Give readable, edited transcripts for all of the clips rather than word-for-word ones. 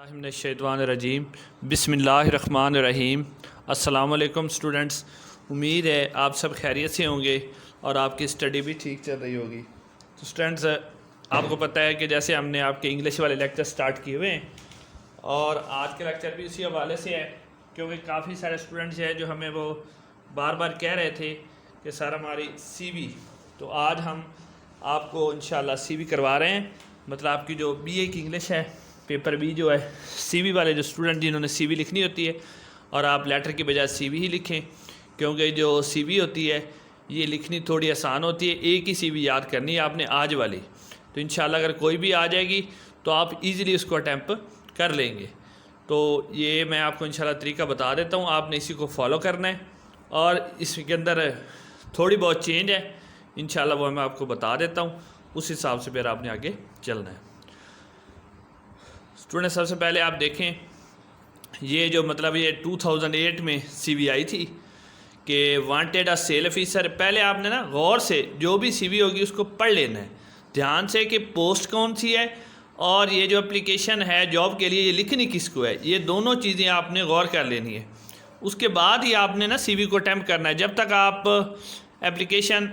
बिस्मिल्लाहिर्रहमानिर्रहीम बिस्मिल्लाहिर्रहमानिर्रहीम। अस्सलामुअलैकुम स्टूडेंट्स, उम्मीद है आप सब खैरियत से होंगे और आपकी स्टडी भी ठीक चल रही होगी। तो स्टूडेंट्स, आपको पता है कि जैसे हमने आपके इंग्लिश वाले लेक्चर स्टार्ट किए हुए हैं और आज के लेक्चर भी उसी हवाले से है, क्योंकि काफ़ी सारे स्टूडेंट्स हैं जो हमें वो बार बार कह रहे थे कि सर हमारी CV, तो आज हम आपको इंशाल्लाह CV करवा रहे हैं। मतलब आपकी जो BA की इंग्लिश है, पेपर B जो है, CV वाले जो स्टूडेंट जिन्होंने CV लिखनी होती है और आप लेटर की बजाय CV ही लिखें, क्योंकि जो CV होती है ये लिखनी थोड़ी आसान होती है। एक ही CV याद करनी है आपने आज वाली, तो इंशाल्लाह अगर कोई भी आ जाएगी तो आप इजीली उसको अटैम्प्ट कर लेंगे। तो ये मैं आपको इंशाल्लाह तरीका बता देता हूँ, आपने इसी को फॉलो करना है और इसके अंदर थोड़ी बहुत चेंज है इंशाल्लाह, वो मैं आपको बता देता हूँ, उस हिसाब से फिर आपने आगे चलना है। स्टूडेंट, सबसे पहले आप देखें ये जो मतलब ये 2008 में CV आई थी कि वांटेड अ सेल ऑफिसर। पहले आपने ना गौर से जो भी CV होगी उसको पढ़ लेना है ध्यान से कि पोस्ट कौन सी है और ये जो एप्लीकेशन है जॉब के लिए ये लिखनी किसको है, ये दोनों चीज़ें आपने गौर कर लेनी है। उसके बाद ही आपने ना CV को अटैम्प्ट करना है। जब तक आप एप्लीकेशन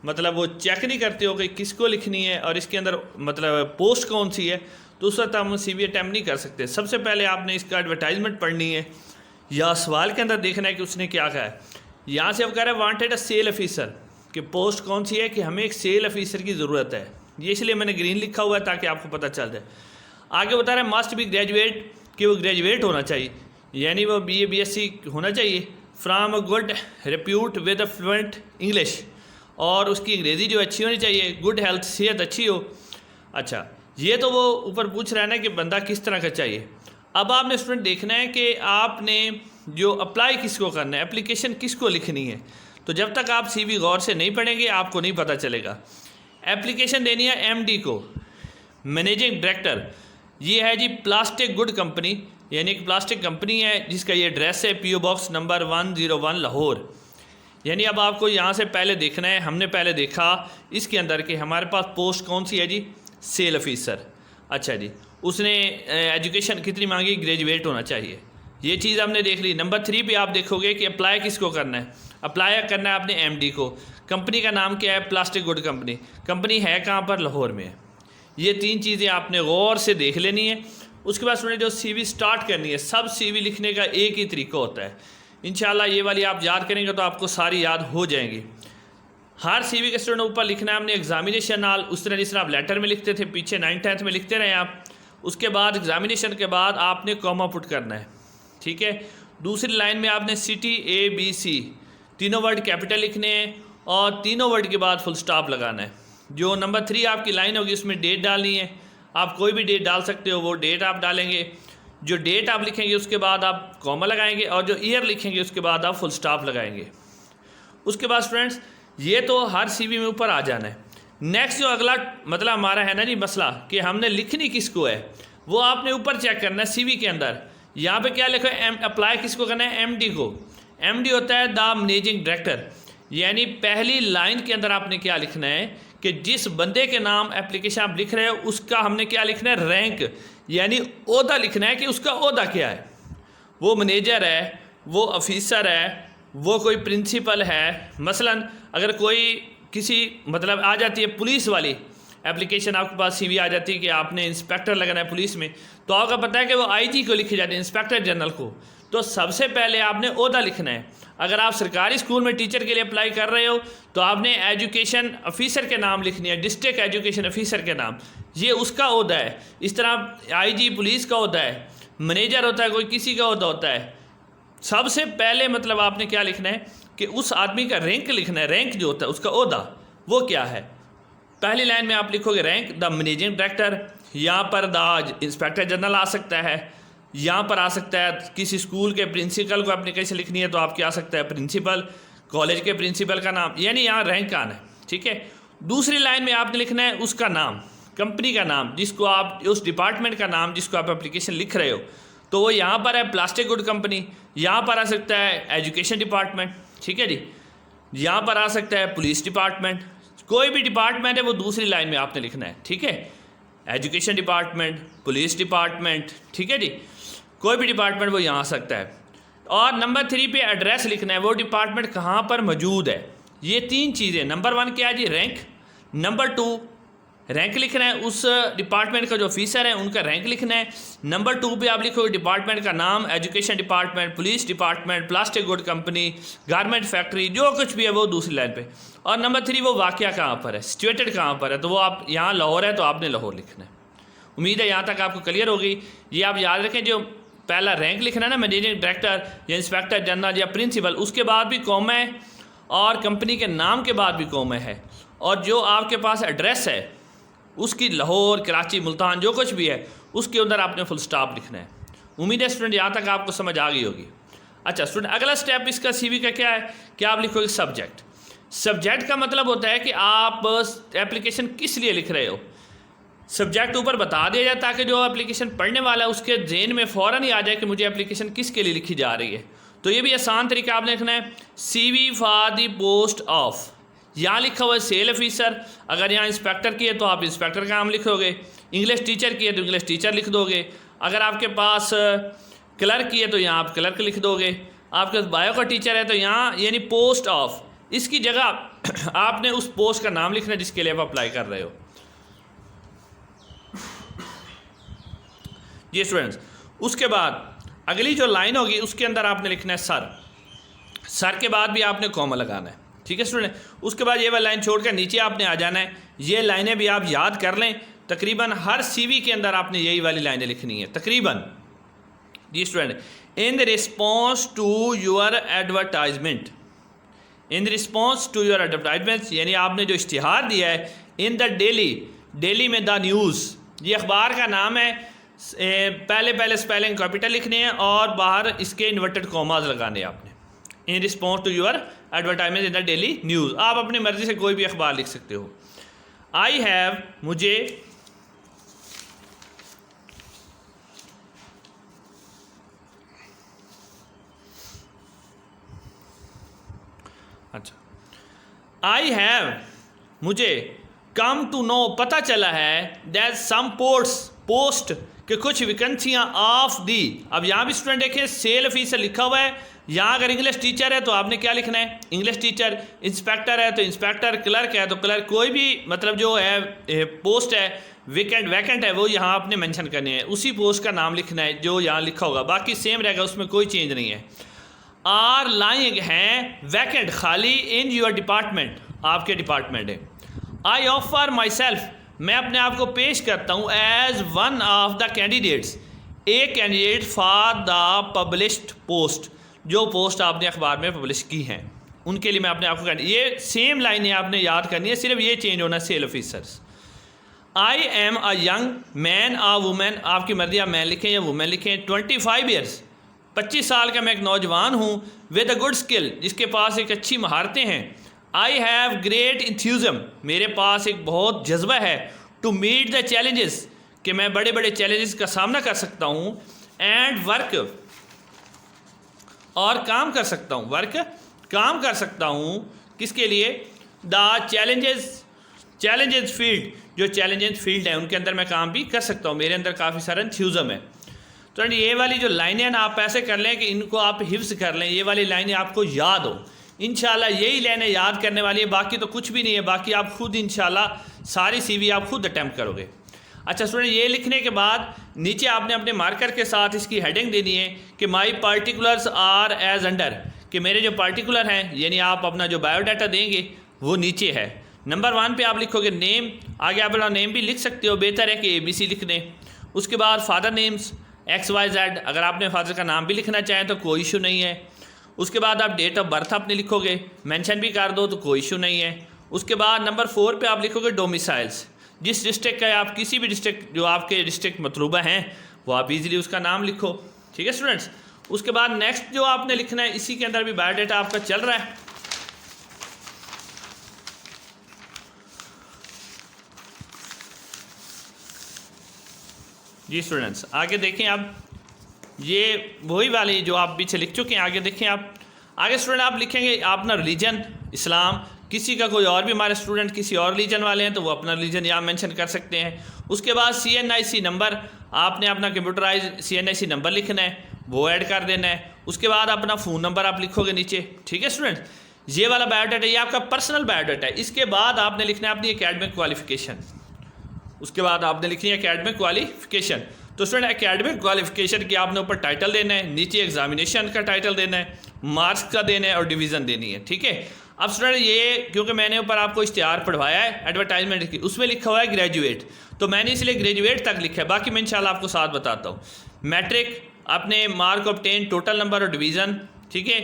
मतलब वो चेक नहीं करते हो कि किसको लिखनी है और इसके अंदर मतलब पोस्ट कौन सी है, तो उस वक्त हम CV अटैम्प्ट नहीं कर सकते। सबसे पहले आपने इसका एडवर्टाइजमेंट पढ़नी है या सवाल के अंदर देखना है कि उसने क्या कहा है। यहाँ से अब कह रहा है वांटेड अ सेल ऑफिसर, कि पोस्ट कौन सी है, कि हमें एक सेल ऑफिसर की ज़रूरत है। ये इसलिए मैंने ग्रीन लिखा हुआ है ताकि आपको पता चल जाए। आगे बता रहा है मस्ट बी ग्रेजुएट, कि वो ग्रेजुएट होना चाहिए, यानी वो BA BSc होना चाहिए from a good repute with a fluent English, और उसकी अंग्रेज़ी जो अच्छी होनी चाहिए, गुड हेल्थ, सेहत अच्छी हो। अच्छा, ये तो वो ऊपर पूछ रहा है ना कि बंदा किस तरह का चाहिए। अब आपने स्टूडेंट देखना है कि आपने जो अप्लाई किसको करना है, एप्लीकेशन किसको लिखनी है। तो जब तक आप CV गौर से नहीं पढ़ेंगे आपको नहीं पता चलेगा। एप्लीकेशन देनी है MD को, मैनेजिंग डायरेक्टर। ये है जी प्लास्टिक गुड कंपनी, यानी एक प्लास्टिक कंपनी है जिसका ये एड्रेस है PO बॉक्स नंबर 101 लाहौर। यानी अब आपको यहाँ से पहले देखना है, हमने पहले देखा इसके अंदर कि हमारे पास पोस्ट कौन सी है जी, सेल ऑफिसर। अच्छा जी, उसने एजुकेशन कितनी मांगी, ग्रेजुएट होना चाहिए, ये चीज़ हमने देख ली। नंबर 3 पे आप देखोगे कि अप्लाई किसको करना है, अप्लाई करना है आपने MD को। कंपनी का नाम क्या है, प्लास्टिक गुड कंपनी। कंपनी है कहाँ पर, लाहौर में है। ये 3 चीज़ें आपने गौर से देख लेनी है। उसके बाद सुनिए जो CV स्टार्ट करनी है, सब CV लिखने का एक ही तरीका होता है। इंशाल्लाह ये वाली आप याद करेंगे तो आपको सारी याद हो जाएंगी। हर CV के स्टूडेंट ऊपर लिखना है हमने एग्जामिनेशन नाल, उस तरह जिस तरह आप लेटर में लिखते थे, पीछे 9th 10th में लिखते रहे आप। उसके बाद एग्जामिनेशन के बाद आपने कॉमा पुट करना है, ठीक है। दूसरी लाइन में आपने सिटी ABC तीनों वर्ड कैपिटल लिखने हैं और तीनों वर्ड के बाद फुल स्टॉप लगाना है। जो नंबर 3 आपकी लाइन होगी उसमें डेट डालनी है, आप कोई भी डेट डाल सकते हो, वो डेट आप डालेंगे। जो डेट आप लिखेंगे उसके बाद आप कॉमा लगाएंगे और जो ईयर लिखेंगे उसके बाद आप फुल स्टॉप लगाएंगे। उसके बाद स्टूडेंट्स ये तो हर CV में ऊपर आ जाना है। नेक्स्ट जो अगला मतलब हमारा है ना जी मसला कि हमने लिखनी किसको है, वो आपने ऊपर चेक करना है CV के अंदर। यहाँ पे क्या लिखो है, अप्लाई किसको करना है, MD को। MD होता है द मैनेजिंग डायरेक्टर, यानी पहली लाइन के अंदर आपने क्या लिखना है कि जिस बंदे के नाम एप्लीकेशन आप लिख रहे हो उसका हमने क्या लिखना है, रैंक, यानी ओहदा लिखना है कि उसका ओहदा क्या है। वो मैनेजर है, वो ऑफिसर है, वो कोई प्रिंसिपल है। मसलन अगर कोई किसी मतलब आ जाती है पुलिस वाली एप्लीकेशन, आपके पास CV आ जाती है कि आपने इंस्पेक्टर लगाना है पुलिस में, तो आपको पता है कि वो IG को लिखी जाती है, इंस्पेक्टर जनरल को। तो सबसे पहले आपने ओहदा लिखना है। अगर आप सरकारी स्कूल में टीचर के लिए अप्लाई कर रहे हो तो आपने एजुकेशन ऑफिसर के नाम लिखनी है, डिस्ट्रिक्ट एजुकेशन ऑफिसर के नाम, ये उसका ओहदा है। इस तरह IG पुलिस का ओहदा है, मैनेजर होता है, कोई किसी का ओहदा होता है। सबसे पहले मतलब आपने क्या लिखना है कि उस आदमी का रैंक लिखना है, रैंक जो होता है उसका ओहदा वो क्या है। पहली लाइन में आप लिखोगे रैंक द मैनेजिंग डायरेक्टर, यहाँ पर द इंस्पेक्टर जनरल आ सकता है, यहाँ पर आ सकता है किसी स्कूल के प्रिंसिपल को एप्लीकेशन लिखनी है तो आपके आ सकता है प्रिंसिपल, कॉलेज के प्रिंसिपल का नाम, यानी यहाँ रैंक आना है, ठीक है। दूसरी लाइन में आपने लिखना है उसका नाम, कंपनी का नाम, जिसको आप उस डिपार्टमेंट का नाम जिसको आप एप्लीकेशन लिख रहे हो, तो वो यहाँ पर है प्लास्टिक गुड कंपनी, यहाँ पर आ सकता है एजुकेशन डिपार्टमेंट, ठीक है जी, यहाँ पर आ सकता है पुलिस डिपार्टमेंट, कोई भी डिपार्टमेंट है वो दूसरी लाइन में आपने लिखना है, ठीक है। एजुकेशन डिपार्टमेंट, पुलिस डिपार्टमेंट, ठीक है जी, कोई भी डिपार्टमेंट वो यहाँ आ सकता है। और नंबर 3 पे एड्रेस लिखना है, वो डिपार्टमेंट कहाँ पर मौजूद है। ये 3 चीज़ें, नंबर 1 क्या है जी, रैंक, नंबर 2 रैंक लिखना है उस डिपार्टमेंट का जो ऑफिसर है उनका रैंक लिखना है, नंबर 2 पे आप लिखोगे डिपार्टमेंट का नाम, education department, police department, plastic good company, garment factory, जो कुछ भी है वो दूसरी लाइन पे, और नंबर 3 वो वाक़या कहाँ पर है, सिचुएटेड कहाँ पर है, तो वो आप यहाँ लाहौर है तो आपने लाहौर लिखना है। उम्मीद है यहाँ तक आपको क्लियर हो गई। ये आप याद रखें, जो पहला रैंक लिखना है ना, मैनेजिंग डायरेक्टर या इंस्पेक्टर जनरल या प्रिंसिपल, उसके बाद भी कॉमा है और कंपनी के नाम के बाद भी कॉमा है, और जो आपके पास एड्रेस है उसकी लाहौर, कराची, मुल्तान जो कुछ भी है उसके अंदर आपने फुल स्टॉप लिखना है। उम्मीद है स्टूडेंट यहाँ तक आपको समझ आ गई होगी। अच्छा स्टूडेंट, अगला स्टेप इसका CV का क्या है कि आप लिखोगे सब्जेक्ट। सब्जेक्ट का मतलब होता है कि आप एप्लीकेशन किस लिए लिख रहे हो। सब्जेक्ट ऊपर बता दिया जाए ताकि जो एप्लीकेशन पढ़ने वाला है उसके ज़हन में फ़ौरन ही आ जाए कि मुझे एप्लीकेशन किसके लिए लिखी जा रही है। तो ये भी आसान तरीका आपने लिखना है, CV for the post of, यहाँ लिखा हुआ है सेल ऑफिसर, अगर यहाँ इंस्पेक्टर की है तो आप इंस्पेक्टर का नाम लिखोगे, इंग्लिश टीचर की है तो इंग्लिश टीचर लिख दोगे, अगर आपके पास क्लर्क की है तो यहाँ आप क्लर्क लिख दोगे, आपके पास बायो का टीचर है तो यहाँ यानी पोस्ट ऑफ, इसकी जगह आपने उस पोस्ट का नाम लिखना है जिसके लिए आप अप्लाई कर रहे हो। जी स्टूडेंट्स, उसके बाद अगली जो लाइन होगी उसके अंदर आपने लिखना है सर, सर के बाद भी आपने कॉमा लगाना है, ठीक है स्टूडेंट। उसके बाद ये वाली लाइन छोड़कर नीचे आपने आ जाना है। ये लाइनें भी आप याद कर लें, तकरीबन हर CV के अंदर आपने यही वाली लाइनें लिखनी है तकरीबन। जी student, in the response to your advertisement, in the response to your advertisement यानी आपने जो इश्तिहार दिया है, इन द डेली, डेली में द न्यूज़, ये अखबार का नाम है, पहले स्पेलिंग कैपिटल लिखने हैं और बाहर इसके इन्वर्टेड कॉमास लगाने हैं आपने। In response to your advertisement in the daily news, आप अपनी मर्ज़ी से कोई भी अखबार लिख सकते हो। आई हैव, मुझे, अच्छा, आई हैव, मुझे, कम टू नो, पता चला है, दैट सम पोस्ट कि कुछ वैकेंसियाँ ऑफ दी। अब यहाँ भी स्टूडेंट देखें सेल ऑफिसर लिखा हुआ है, यहाँ अगर इंग्लिश टीचर है तो आपने क्या लिखना है, इंग्लिश टीचर, इंस्पेक्टर है तो इंस्पेक्टर, क्लर्क है तो क्लर्क, कोई भी मतलब जो है पोस्ट है वैकेंट है वो यहाँ आपने मेंशन करनी है, उसी पोस्ट का नाम लिखना है जो यहाँ लिखा होगा, बाकी सेम रहेगा, उसमें कोई चेंज नहीं है। आर लाइंग हैं वैकेंट, खाली, इन योर डिपार्टमेंट, आपके डिपार्टमेंट है। आई ऑफर माई सेल्फ, मैं अपने आप को पेश करता हूँ as one of the candidates, एक candidate for the published post, जो पोस्ट आपने अखबार में पब्लिश की हैं उनके लिए मैं अपने आप को, ये सेम लाइनें आपने याद करनी है, सिर्फ ये चेंज होना है sale officers. I am a young man आ वुमेन, आपकी मर्जी आप मैन लिखें या वुमेन लिखें, 25 ईयर्स, 25 साल का मैं एक नौजवान हूँ, विद अ गुड स्किल, जिसके पास एक अच्छी महारतें हैं। आई हैव ग्रेट इंथ्यूज़म, मेरे पास एक बहुत जज्बा है, टू मीट द चैलेंजेस, कि मैं बड़े बड़े चैलेंजेस का सामना कर सकता हूँ, एंड वर्क, और काम कर सकता हूँ, वर्क काम कर सकता हूँ, किसके लिए, द चैलेंजेस फील्ड, जो चैलेंजेस फील्ड है उनके अंदर मैं काम भी कर सकता हूँ, मेरे अंदर काफ़ी सारा इंथ्यूज़म है। तो ये वाली जो लाइनें हैं ना आप ऐसे कर लें कि इनको आप हिफ्ज़ कर लें, ये वाली लाइनें आपको याद हो, इंशाल्लाह यही लाइनें याद करने वाली है, बाकी तो कुछ भी नहीं है, बाकी आप खुद इंशाल्लाह सारी CV आप खुद अटैम्प्ट करोगे। अच्छा स्टूडेंट, ये लिखने के बाद नीचे आपने अपने मार्कर के साथ इसकी हेडिंग देनी है कि माई पार्टिकुलर्स आर एज अंडर, कि मेरे जो पार्टिकुलर हैं यानी आप अपना जो बायोडाटा देंगे वो नीचे है। नंबर 1 पे आप लिखोगे नेम, आगे आप अपना नेम भी लिख सकते हो, बेहतर है कि ABC लिख दें। उसके बाद फादर नेम्स XYZ, अगर आपने फादर का नाम भी लिखना चाहें तो कोई इशू नहीं है। उसके बाद आप डेट ऑफ बर्थ अपने लिखोगे, मेंशन भी कर दो तो कोई इशू नहीं है। उसके बाद नंबर 4 पे आप लिखोगे डोमिसाइल्स, जिस डिस्ट्रिक्ट का आप किसी भी डिस्ट्रिक्ट जो आपके डिस्ट्रिक्ट मतलूबा हैं वो आप इजीली उसका नाम लिखो, ठीक है स्टूडेंट्स। उसके बाद नेक्स्ट जो आपने लिखना है, इसी के अंदर भी बायोडाटा आपका चल रहा है। जी स्टूडेंट्स, आगे देखें आप, ये वही वाली जो आप पीछे लिख चुके हैं, आगे देखें आप। आगे स्टूडेंट आप लिखेंगे अपना रिलीजन इस्लाम, किसी का कोई और भी हमारे स्टूडेंट किसी और रीजन वाले हैं तो वो अपना रीजन यहाँ मेंशन कर सकते हैं। उसके बाद CNIC नंबर, आपने अपना कंप्यूटराइज CNIC नंबर लिखना है, वो ऐड कर देना है। उसके बाद अपना फ़ोन नंबर आप लिखोगे नीचे, ठीक है स्टूडेंट। ये वाला बायोडाटा ये आपका पर्सनल बायोडाटा है। इसके बाद आपने लिखना है अपनी एकेडमिक क्वालिफिकेशन। उसके बाद आपने लिखनी है एकेडमिक क्वालिफिकेशन। तो स्टूडेंट एकेडमिक क्वालिफिकेशन की आपने ऊपर टाइटल देना है, नीचे एग्जामिनेशन का टाइटल देना है, मार्क्स का देना है और डिवीज़न देनी है, ठीक है। अब स्टूडेंट ये क्योंकि मैंने ऊपर आपको इश्तिहार पढ़वाया है एडवर्टाइजमेंट की, उसमें लिखा हुआ है ग्रेजुएट, तो मैंने इसलिए ग्रेजुएट तक लिखा है, बाकी मैं इंशाल्लाह आपको साथ बताता हूँ। मैट्रिक, अपने मार्क ऑब्टेन, टोटल नंबर और डिवीज़न, ठीक है।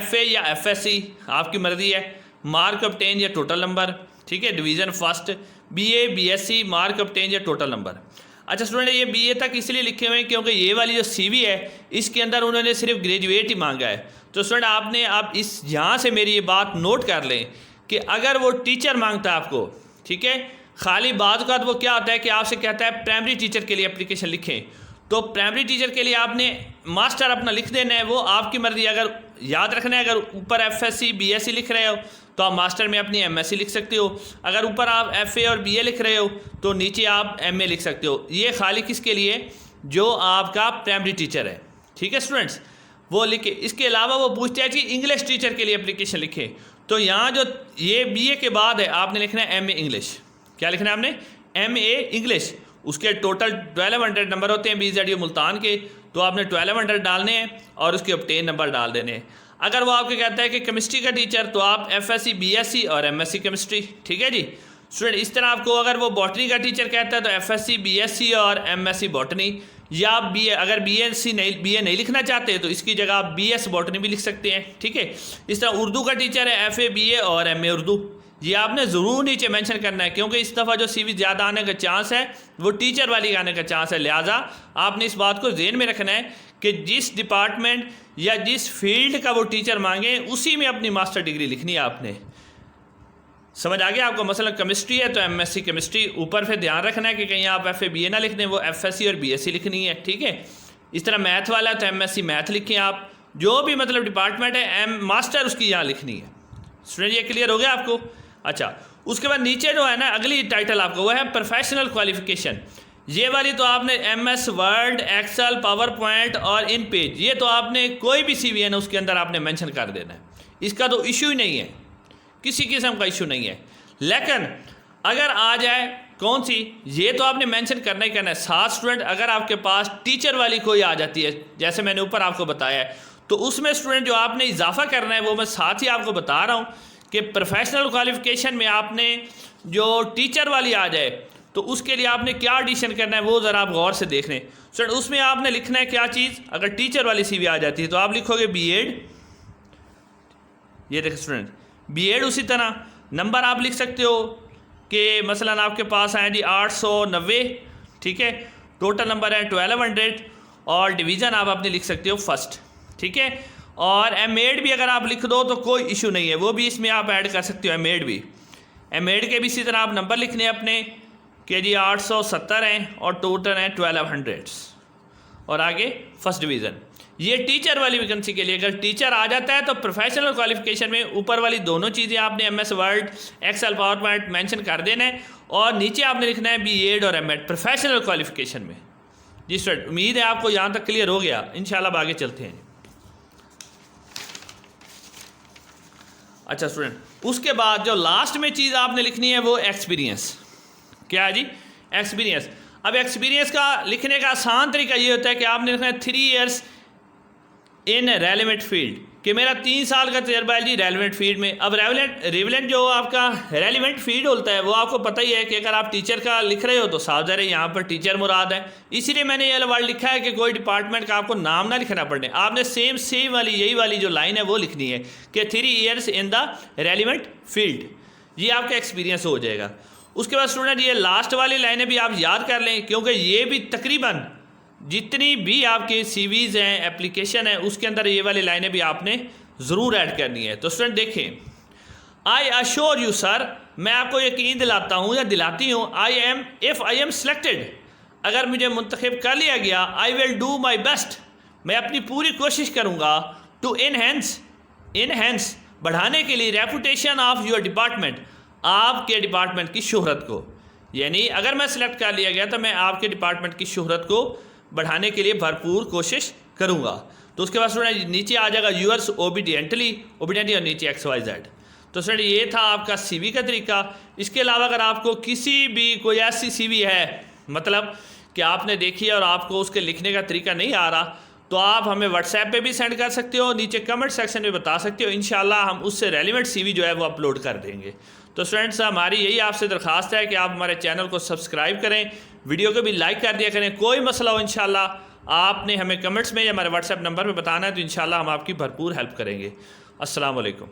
FA या FSC आपकी मर्ज़ी है, मार्क ऑब्टेन या टोटल नंबर, ठीक है। Division first, BA BSc, mark obtain या टोटल नंबर। अच्छा स्टूडेंट ये BA तक इसलिए लिखे हुए हैं क्योंकि ये वाली जो CV है इसके अंदर उन्होंने सिर्फ ग्रेजुएट ही मांगा है। तो स्टूडेंट आपने आप इस यहाँ से मेरी ये बात नोट कर लें कि अगर वो टीचर मांगता है आपको, ठीक है, खाली बात का वो क्या होता है कि आपसे कहता है प्राइमरी टीचर के लिए एप्लीकेशन लिखें, तो प्राइमरी टीचर के लिए आपने मास्टर अपना लिख देना है, वो आपकी मर्ज़ी। अगर याद रखना है अगर ऊपर FSc BSc लिख रहे हो तो आप मास्टर में अपनी MSc लिख सकते हो, अगर ऊपर आप FA और BA लिख रहे हो तो नीचे आप MA लिख सकते हो। ये खाली किसके लिए, जो आपका प्राइमरी टीचर है, ठीक है स्टूडेंट्स, वो लिखे। इसके अलावा वो पूछते हैं कि इंग्लिश टीचर के लिए एप्लीकेशन लिखें, तो यहाँ जो ये BA के बाद है आपने लिखना है MA इंग्लिश। क्या लिखना है आपने, MA इंग्लिश। उसके टोटल 1200 नंबर होते हैं BZU मुल्तान के, तो आपने 1200 डालने हैं और उसके ऑब्टेन नंबर डाल देने हैं। अगर वो आपको कहता है कि केमिस्ट्री का टीचर तो आप FSc BSc और MSc केमिस्ट्री, ठीक है जी स्टूडेंट। इस तरह आपको अगर वो बॉटनी का टीचर कहता है तो FSc BSc और MSc बॉटनी, या आप BA अगर BA नहीं लिखना चाहते तो इसकी जगह आप BS बॉटनी भी लिख सकते हैं, ठीक है। इस तरह उर्दू का टीचर है FA BA और MA उर्दू, ये आपने ज़रूर नीचे मेंशन करना है क्योंकि इस दफ़ा जो CV ज़्यादा आने का चांस है वो टीचर वाली आने का चांस है। लिहाजा आपने इस बात को ज़हन में रखना है कि जिस डिपार्टमेंट या जिस फील्ड का वो टीचर मांगे उसी में अपनी मास्टर डिग्री लिखनी है आपने। समझ आ गया आपको। मसलन केमिस्ट्री है तो MSc केमिस्ट्री, ऊपर फिर ध्यान रखना है कि कहीं आप FA BA ना लिख दें, वो FSc और BSc लिखनी है, ठीक है। इस तरह मैथ वाला है तो MSc मैथ लिखें आप, जो भी मतलब डिपार्टमेंट है मास्टर उसकी यहाँ लिखनी है। स्टूडेंट ये क्लियर हो गया आपको। अच्छा उसके बाद नीचे जो है ना अगली टाइटल आपको वो है प्रोफेशनल क्वालिफिकेशन। ये वाली तो आपने MS Word, Excel, PowerPoint और इन पेज, ये तो आपने कोई भी CV है ना उसके अंदर आपने मेंशन कर देना है। इसका तो इशू ही नहीं है, किसी किस्म का इशू नहीं है। लेकिन अगर आ जाए कौन सी, ये तो आपने मेंशन करना ही करना है। साथ स्टूडेंट अगर आपके पास टीचर वाली कोई आ जाती है जैसे मैंने ऊपर आपको बताया है, तो उसमें स्टूडेंट जो आपने इजाफा करना है वो मैं साथ ही आपको बता रहा हूँ कि प्रोफेशनल क्वालिफिकेशन में आपने जो टीचर वाली आ जाए तो उसके लिए आपने क्या एडिशन करना है वो ज़रा आप गौर से देख लें। स्टूडेंट उसमें आपने लिखना है क्या चीज़, अगर टीचर वाली CV आ जाती है तो आप लिखोगे B.Ed, ये देखें स्टूडेंट B.Ed। उसी तरह नंबर आप लिख सकते हो कि मसलन आपके पास आए जी 890, ठीक है, टोटल नंबर है 1200 और डिवीज़न आप अपने लिख सकते हो फर्स्ट, ठीक है। और MAd भी अगर आप लिख दो तो कोई इशू नहीं है, वो भी इसमें आप ऐड कर सकते हो MAd भी। MAd के भी इसी तरह आप नंबर लिखने हैं अपने कि जी 870 हैं और टोटल हैं 1200 और आगे फर्स्ट डिवीज़न। ये टीचर वाली वैकेंसी के लिए अगर टीचर आ जाता है तो प्रोफेशनल क्वालिफिकेशन में ऊपर वाली दोनों चीज़ें आपने MS Word, Excel, PowerPoint mention कर देना है और नीचे आपने लिखना है B.Ed और MAd प्रोफेशनल क्वालिफिकेशन में। जी स्टूडेंट उम्मीद है आपको यहाँ तक क्लियर हो गया। इंशाल्लाह आगे चलते हैं। अच्छा स्टूडेंट उसके बाद जो लास्ट में चीज़ आपने लिखनी है वो एक्सपीरियंस। क्या है जी, एक्सपीरियंस। अब एक्सपीरियंस का लिखने का आसान तरीका ये होता है कि आपने लिखना है 3 years इन रेलेवेंट फील्ड, कि मेरा 3 साल का तजर्बा है जी रेलेवेंट फील्ड में। अब रेलेवेंट जो आपका रेलेवेंट फील्ड होता है वो आपको पता ही है कि अगर आप टीचर का लिख रहे हो तो साफ ज़ाहिर है यहाँ पर टीचर मुराद है, इसीलिए मैंने ये वर्ड लिखा है कि कोई डिपार्टमेंट का आपको नाम ना लिखना पड़े। आपने सेम वाली यही वाली जो लाइन है वो लिखनी है कि 3 years in the relevant field, ये आपका एक्सपीरियंस हो जाएगा। उसके बाद स्टूडेंट ये लास्ट वाली लाइनें भी आप याद कर लें क्योंकि ये भी तकरीबन जितनी भी आपकी CVs हैं, एप्लीकेशन है, उसके अंदर ये वाली लाइनें भी आपने ज़रूर ऐड करनी है। तो स्टूडेंट देखें, आई अश्योर यू सर, मैं आपको यकीन दिलाता हूँ या दिलाती हूँ, इफ़ आई एम सेलेक्टेड, अगर मुझे मुंतखब कर लिया गया, I will do my best, मैं अपनी पूरी कोशिश करूँगा टू इनहेंस बढ़ाने के लिए रेपुटेशन ऑफ योर डिपार्टमेंट, आपके डिपार्टमेंट की शोहरत को। यानी अगर मैं सिलेक्ट कर लिया गया तो मैं आपके डिपार्टमेंट की शोहरत को बढ़ाने के लिए भरपूर कोशिश करूँगा। तो उसके बाद स्टूडेंट नीचे आ जाएगा यूअर्स ओबीडियंटली और नीचे XYZ। तो स्टूडेंट ये था आपका CV का तरीका। इसके अलावा अगर आपको किसी भी कोई ऐसी CV है मतलब कि आपने देखी है और आपको उसके लिखने का तरीका नहीं आ रहा, तो आप हमें व्हाट्सएप पे भी सेंड कर सकते हो, नीचे कमेंट सेक्शन में बता सकते हो। इंशाल्लाह हम उससे रेलिवेंट CV जो है वो अपलोड कर देंगे। तो स्टूडेंट्स हमारी यही आपसे दरख्वास्त है कि आप हमारे चैनल को सब्सक्राइब करें, वीडियो को भी लाइक कर दिया करें। कोई मसला हो इंशाल्लाह आपने हमें कमेंट्स में या हमारे व्हाट्सएप नंबर पर बताना है, तो इंशाल्लाह हम आपकी भरपूर हेल्प करेंगे। अस्सलाम वालेकुम।